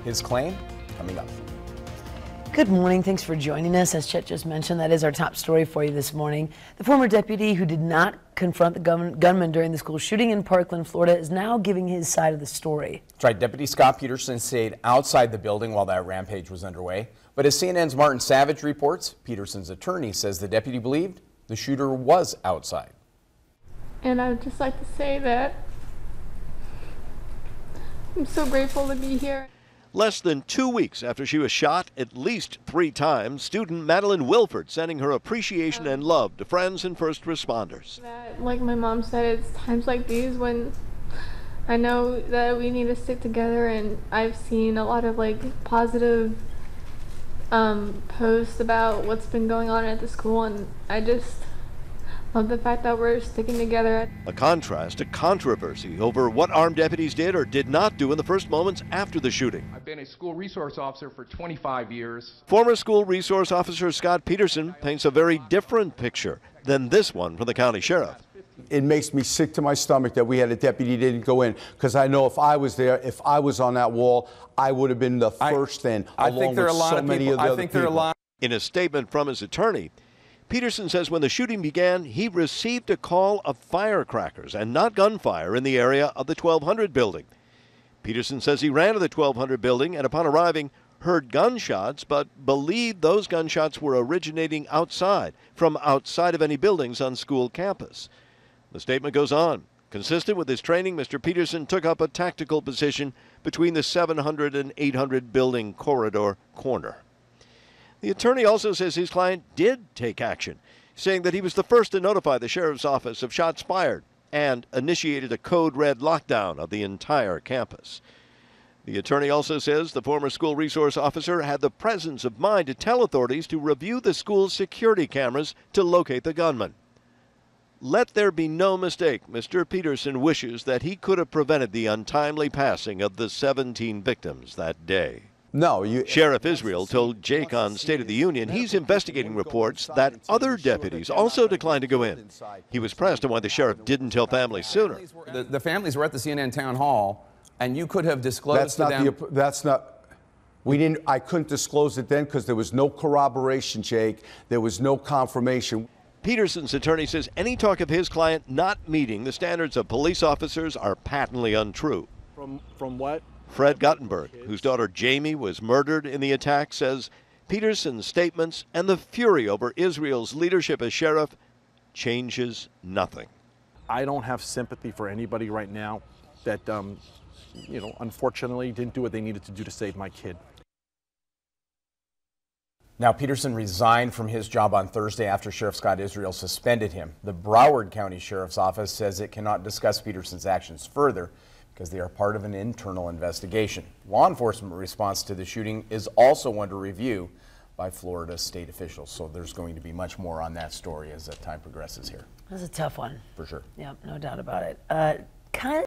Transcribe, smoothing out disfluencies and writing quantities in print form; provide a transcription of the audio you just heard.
His claim coming up. Good morning. Thanks for joining us. As Chet just mentioned, that is our top story for you this morning. The former deputy who did not confront the gunman during the school shooting in Parkland, Florida, is now giving his side of the story. That's right. Deputy Scot Peterson stayed outside the building while that rampage was underway. But as CNN's Martin Savidge reports, Peterson's attorney says the deputy believed the shooter was outside. And I would just like to say that I'm so grateful to be here. Less than 2 weeks after she was shot at least 3 times, student Madeline Wilford sending her appreciation and love to friends and first responders. Like my mom said, it's times like these when I know that we need to stick together, and I've seen a lot of positive posts about what's been going on at the school, and I just love the fact that we're sticking together. A contrast to controversy over what armed deputies did or did not do in the first moments after the shooting. I've been a school resource officer for 25 years. Former school resource officer Scot Peterson paints a very different picture than this one from the county sheriff. It makes me sick to my stomach that we had a deputy that didn't go in, because I know if I was there, if I was on that wall, I would have been the first in, along with so many of the other people. In a statement from his attorney, Peterson says when the shooting began, he received a call of firecrackers and not gunfire in the area of the 1200 building. Peterson says he ran to the 1200 building and upon arriving heard gunshots, but believed those gunshots were originating outside, from outside of any buildings on school campus. The statement goes on. Consistent with his training, Mr. Peterson took up a tactical position between the 700 and 800 building corridor corner. The attorney also says his client did take action, saying that he was the first to notify the sheriff's office of shots fired and initiated a code red lockdown of the entire campus. The attorney also says the former school resource officer had the presence of mind to tell authorities to review the school's security cameras to locate the gunman. Let there be no mistake, Mr. Peterson wishes that he could have prevented the untimely passing of the 17 victims that day. No, Sheriff Israel told Jake on State of the Union he's investigating reports that other deputies also declined to go in. He was pressed on why the sheriff didn't tell families sooner. The families were at the CNN town hall, and you could have disclosed to them. I couldn't disclose it then because there was no corroboration, Jake. There was no confirmation. Peterson's attorney says any talk of his client not meeting the standards of police officers are patently untrue. From what? Fred Guttenberg, whose daughter Jamie was murdered in the attack, says Peterson's statements and the fury over Israel's leadership as sheriff changes nothing. I don't have sympathy for anybody right now that, unfortunately didn't do what they needed to do to save my kid. Now, Peterson resigned from his job on Thursday after Sheriff Scott Israel suspended him. The Broward County Sheriff's Office says it cannot discuss Peterson's actions further because they are part of an internal investigation. Law enforcement response to the shooting is also under review by Florida state officials. So there's going to be much more on that story as time progresses here. That's a tough one. For sure. Yep, no doubt about it.